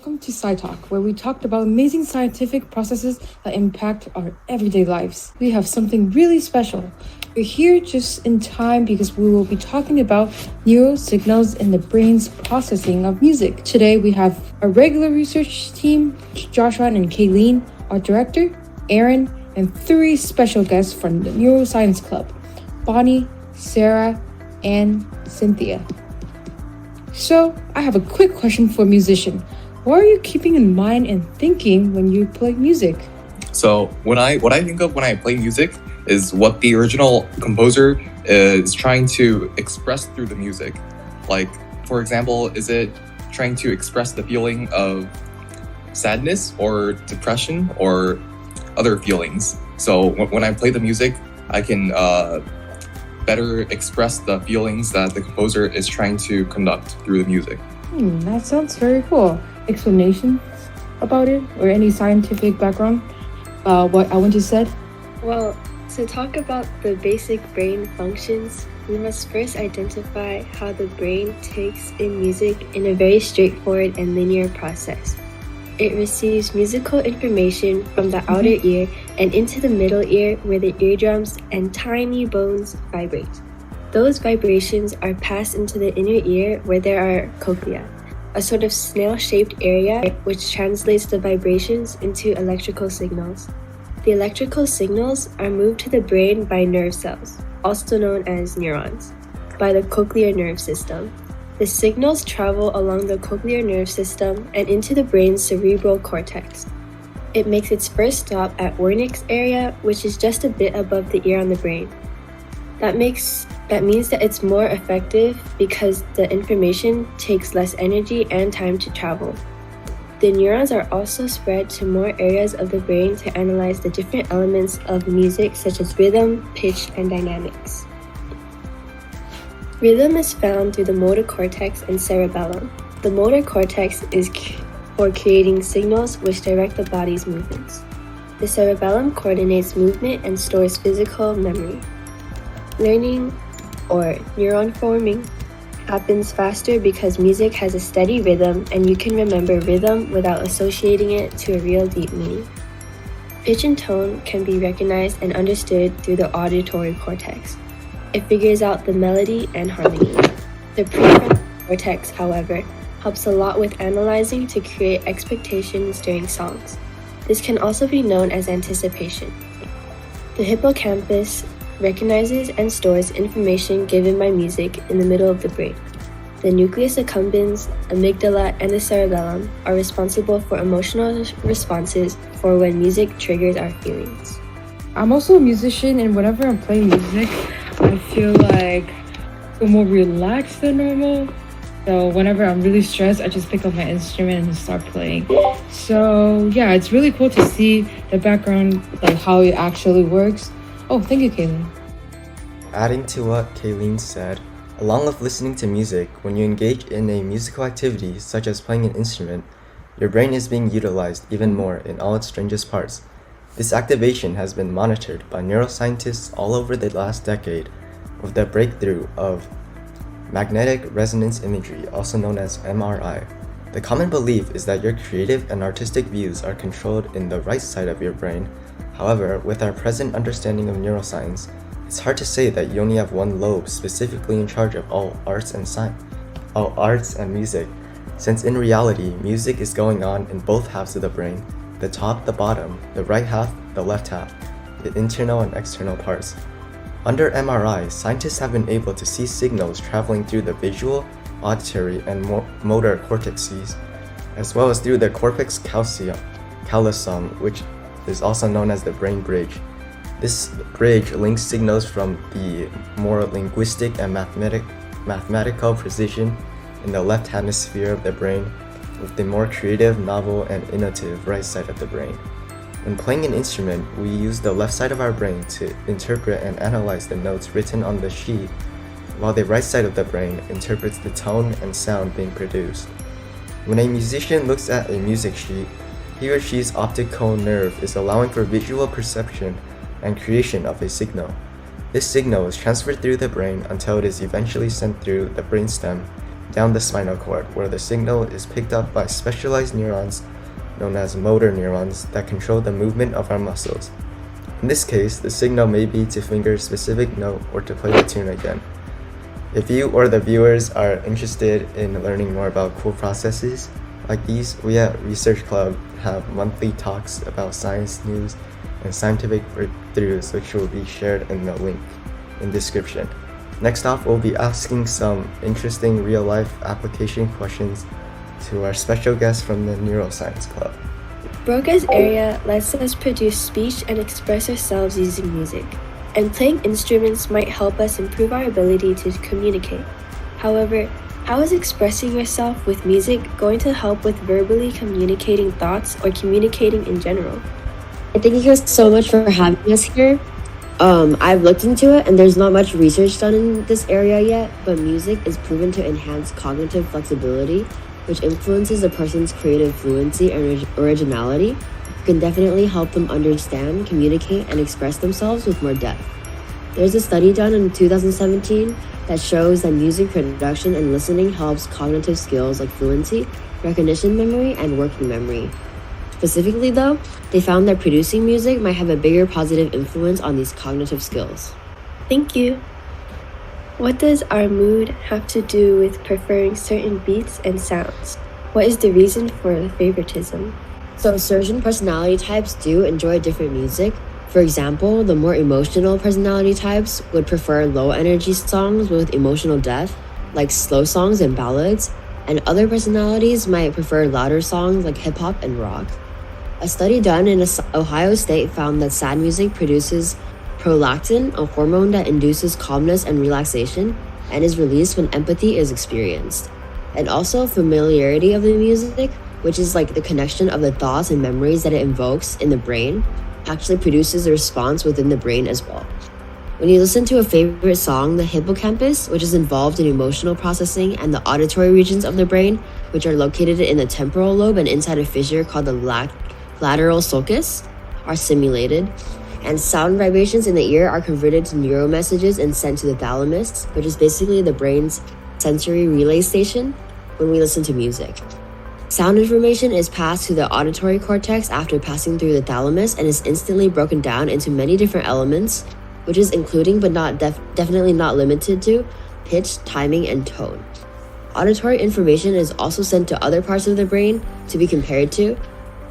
welcome to Sci-Talk, where we talked about amazing scientific processes that impact our everyday lives. We have something really special. We're here just in time because we will be talking about neural signals in the brain's processing of music. Today we have our regular research team, Joshua and Kaylene, our director, Aaron, and 3 special guests from the Neuroscience Club, Bonnie, Sarah, and Cynthia. So, I have a quick question for a musician. What are you keeping in mind and thinking when you play music? So, what I think of when I play music is what the original composer is trying to express through the music. Like, for example, is it trying to express the feeling of sadness or depression or other feelings? So, when I play the music, I can better express the feelings that the composer is trying to conduct through the music. That sounds very cool. Explanations about it or any scientific background? What Alwin just said? Well, to talk about the basic brain functions, we must first identify how the brain takes in music in a very straightforward and linear process. It receives musical information from the outer ear and into the middle ear where the eardrums and tiny bones vibrate. Those vibrations are passed into the inner ear where there are cochlea, a sort of snail-shaped area which translates the vibrations into electrical signals. The electrical signals are moved to the brain by nerve cells, also known as neurons, by the cochlear nerve system. The signals travel along the cochlear nerve system and into the brain's cerebral cortex. It makes its first stop at Wernicke's area, which is just a bit above the ear on the brain. That means that it's more effective because the information takes less energy and time to travel. The neurons are also spread to more areas of the brain to analyze the different elements of music such as rhythm, pitch, and dynamics. Rhythm is found through the motor cortex and cerebellum. The motor cortex is for creating signals which direct the body's movements. The cerebellum coordinates movement and stores physical memory. Learning, or neuron forming, happens faster because music has a steady rhythm and you can remember rhythm without associating it to a real deep meaning. Pitch and tone can be recognized and understood through the auditory cortex. It figures out the melody and harmony. The prefrontal cortex, however, helps a lot with analyzing to create expectations during songs. This can also be known as anticipation. The hippocampus recognizes and stores information given by music in the middle of the brain. The nucleus accumbens, amygdala, and the cerebellum are responsible for emotional responses for when music triggers our feelings. I'm also a musician, and whenever I'm playing music, I feel like I'm more relaxed than normal. So whenever I'm really stressed, I just pick up my instrument and start playing. So yeah, it's really cool to see the background, like how it actually works. Oh, thank you, Kaylene. Adding to what Kaylene said, along with listening to music, when you engage in a musical activity such as playing an instrument, your brain is being utilized even more in all its strangest parts. This activation has been monitored by neuroscientists all over the last decade with the breakthrough of magnetic resonance imagery, also known as MRI. The common belief is that your creative and artistic views are controlled in the right side of your brain. However, with our present understanding of neuroscience, it's hard to say that you only have one lobe specifically in charge of all arts and music, since in reality, music is going on in both halves of the brain. The top, the bottom, the right half, the left half, the internal and external parts. Under MRI, scientists have been able to see signals traveling through the visual, auditory, and motor cortexes, as well as through the corpus callosum, which is also known as the brain bridge. This bridge links signals from the more linguistic and mathematical precision in the left hemisphere of the brain with the more creative, novel, and innovative right side of the brain. When playing an instrument, we use the left side of our brain to interpret and analyze the notes written on the sheet, while the right side of the brain interprets the tone and sound being produced. When a musician looks at a music sheet, he or she's optical nerve is allowing for visual perception and creation of a signal. This signal is transferred through the brain until it is eventually sent through the brainstem down the spinal cord, where the signal is picked up by specialized neurons known as motor neurons that control the movement of our muscles. In this case, the signal may be to finger a specific note or to play the tune again. If you or the viewers are interested in learning more about cool processes like these, we at Research Club have monthly talks about science news and scientific breakthroughs, which will be shared in the link in description. Next off, we'll be asking some interesting real-life application questions to our special guest from the Neuroscience Club. Broca's area lets us produce speech and express ourselves using music, and playing instruments might help us improve our ability to communicate. However, how is expressing yourself with music going to help with verbally communicating thoughts or communicating in general? Thank you guys so much for having us here. I've looked into it and there's not much research done in this area yet, but music is proven to enhance cognitive flexibility, which influences a person's creative fluency and originality. It can definitely help them understand, communicate, and express themselves with more depth. There's a study done in 2017 that shows that music production and listening helps cognitive skills like fluency, recognition memory, and working memory. Specifically though, they found that producing music might have a bigger positive influence on these cognitive skills. Thank you. What does our mood have to do with preferring certain beats and sounds? What is the reason for favoritism? So certain personality types do enjoy different music. For example, the more emotional personality types would prefer low energy songs with emotional depth, like slow songs and ballads, and other personalities might prefer louder songs like hip hop and rock. A study done in Ohio State found that sad music produces prolactin, a hormone that induces calmness and relaxation, and is released when empathy is experienced. And also familiarity of the music, which is like the connection of the thoughts and memories that it invokes in the brain, actually produces a response within the brain as well. When you listen to a favorite song, the hippocampus, which is involved in emotional processing, and the auditory regions of the brain, which are located in the temporal lobe and inside a fissure called the lateral sulcus, are stimulated, and sound vibrations in the ear are converted to neuromessages and sent to the thalamus, which is basically the brain's sensory relay station when we listen to music. Sound information is passed to the auditory cortex after passing through the thalamus and is instantly broken down into many different elements, which is including but not definitely not limited to pitch, timing, and tone. Auditory information is also sent to other parts of the brain to be compared to,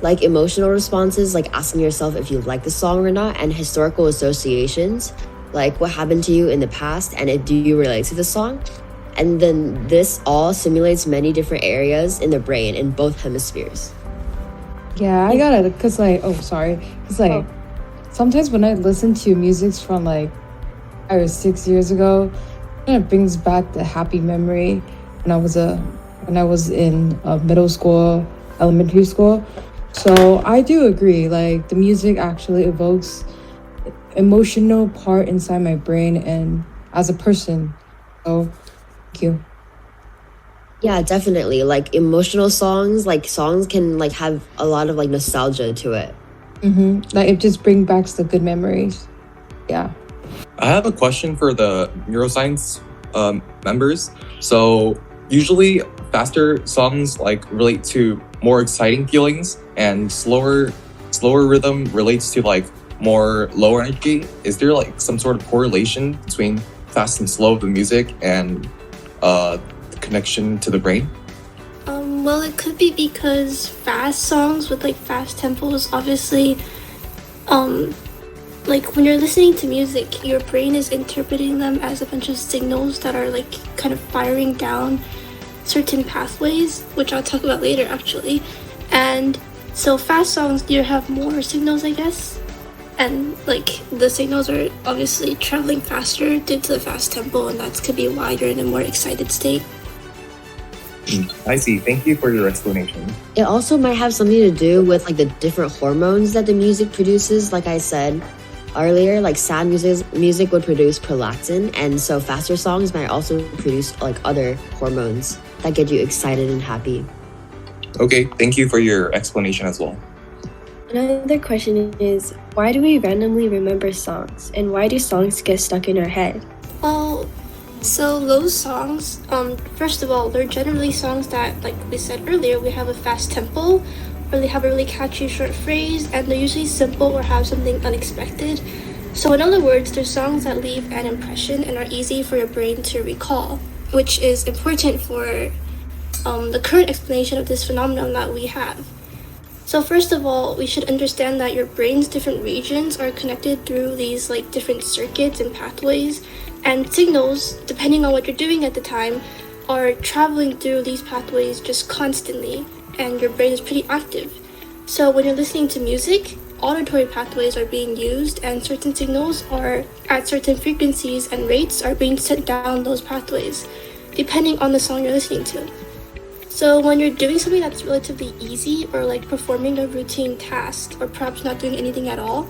like emotional responses like asking yourself if you like the song or not, and historical associations like what happened to you in the past and do you relate to the song. And then this all simulates many different areas in the brain in both hemispheres. Yeah, I got it. Cause sometimes when I listen to music from like 5 or 6 years ago, it kind of brings back the happy memory when I was in middle school, elementary school. So I do agree. Like the music actually evokes emotional part inside my brain and as a person. So thank you. Yeah, definitely. Like emotional songs, like songs can like have a lot of like nostalgia to it. Like it just brings back the good memories. Yeah. I have a question for the neuroscience members. So usually faster songs like relate to more exciting feelings, and slower rhythm relates to like more lower energy. Is there like some sort of correlation between fast and slow of the music and the connection to the brain? Well, it could be because fast songs with like fast tempos, obviously, like when you're listening to music, your brain is interpreting them as a bunch of signals that are like kind of firing down certain pathways, which I'll talk about later actually. And so fast songs, you have more signals, I guess, and like the signals are obviously traveling faster due to the fast tempo, and that could be why you're in a more excited state. I see. Thank you for your explanation. It also might have something to do with like the different hormones that the music produces. Like I said earlier, like sad music would produce prolactin, and so faster songs might also produce like other hormones that get you excited and happy. Okay, thank you for your explanation as well. Another question is, why do we randomly remember songs, and why do songs get stuck in our head? Well, So those songs, first of all, they're generally songs that, like we said earlier, we have a fast tempo, or they have a really catchy short phrase, and they're usually simple or have something unexpected. So in other words, they're songs that leave an impression and are easy for your brain to recall, which is important for the current explanation of this phenomenon that we have. So first of all, we should understand that your brain's different regions are connected through these like different circuits and pathways, and signals, depending on what you're doing at the time, are traveling through these pathways just constantly, and your brain is pretty active. So when you're listening to music, auditory pathways are being used, and certain signals are at certain frequencies and rates are being sent down those pathways, depending on the song you're listening to. So when you're doing something that's relatively easy, or like performing a routine task, or perhaps not doing anything at all,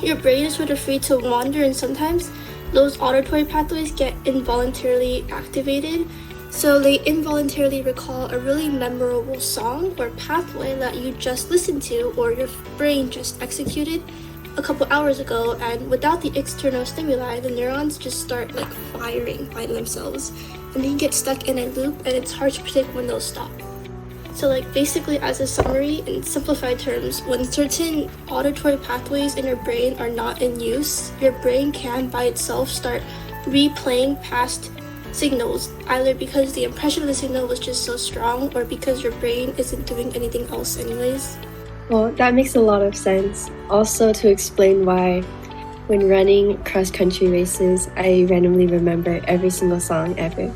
your brain is sort of free to wander, and sometimes those auditory pathways get involuntarily activated. So they involuntarily recall a really memorable song or pathway that you just listened to, or your brain just executed a couple hours ago, and without the external stimuli, the neurons just start like firing by themselves, and you get stuck in a loop, and it's hard to predict when they'll stop. So like basically, as a summary, in simplified terms, when certain auditory pathways in your brain are not in use, your brain can by itself start replaying past signals, either because the impression of the signal was just so strong, or because your brain isn't doing anything else anyways. Well, that makes a lot of sense. Also, to explain why when running cross-country races, I randomly remember every single song ever.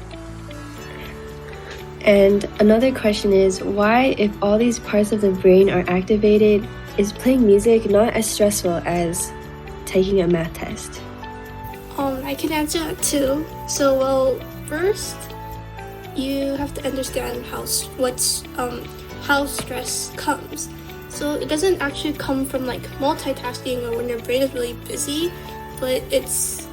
And another question is, why, if all these parts of the brain are activated, is playing music not as stressful as taking a math test? I can answer that too. So, well, first, you have to understand how stress comes. So it doesn't actually come from like multitasking or when your brain is really busy, but it's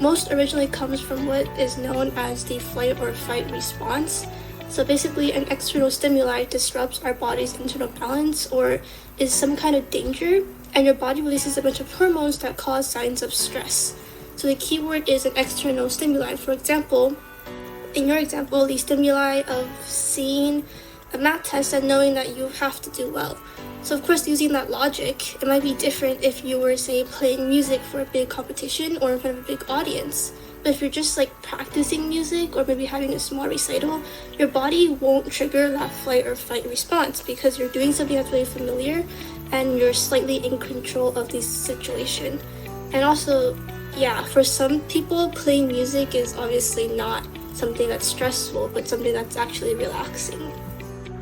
most originally comes from what is known as the flight or fight response. So basically, an external stimuli disrupts our body's internal balance or is some kind of danger, and your body releases a bunch of hormones that cause signs of stress. So the key word is an external stimuli. For example, in your example, the stimuli of seeing a math test and knowing that you have to do well. So of course, using that logic, it might be different if you were, say, playing music for a big competition or in front of a big audience. But if you're just like practicing music or maybe having a small recital, your body won't trigger that flight or fight response because you're doing something that's really familiar and you're slightly in control of this situation. And also, yeah, for some people, playing music is obviously not something that's stressful, but something that's actually relaxing.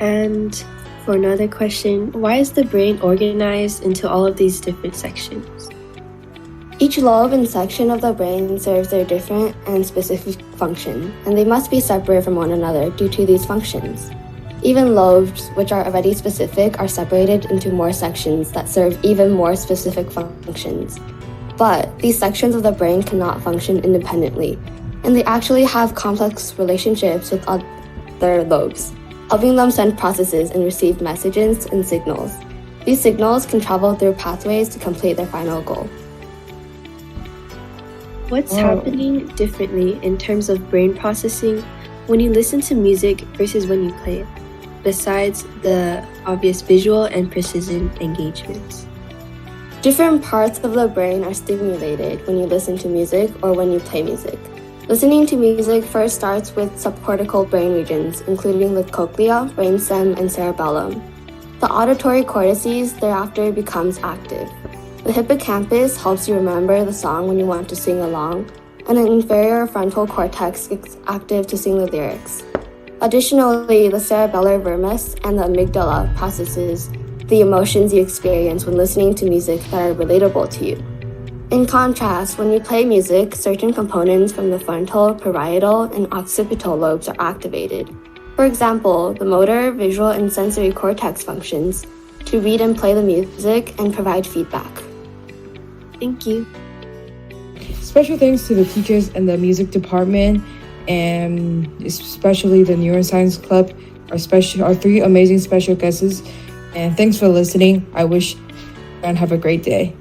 And for another question, why is the brain organized into all of these different sections? Each lobe and section of the brain serves their different and specific function, and they must be separate from one another due to these functions. Even lobes, which are already specific, are separated into more sections that serve even more specific functions. But these sections of the brain cannot function independently, and they actually have complex relationships with other lobes, helping them send processes and receive messages and signals. These signals can travel through pathways to complete their final goal. What's happening differently in terms of brain processing when you listen to music versus when you play it, besides the obvious visual and precision engagements? Different parts of the brain are stimulated when you listen to music or when you play music. Listening to music first starts with subcortical brain regions, including the cochlea, brainstem, and cerebellum. The auditory cortices thereafter becomes active. The hippocampus helps you remember the song when you want to sing along, and the inferior frontal cortex gets active to sing the lyrics. Additionally, the cerebellar vermis and the amygdala processes the emotions you experience when listening to music that are relatable to you. In contrast, when you play music, certain components from the frontal, parietal, and occipital lobes are activated. For example, the motor, visual, and sensory cortex functions to read and play the music and provide feedback. Thank you. Special thanks to the teachers in the music department and especially the Neuroscience Club, our three amazing special guests. And thanks for listening. I wish everyone have a great day.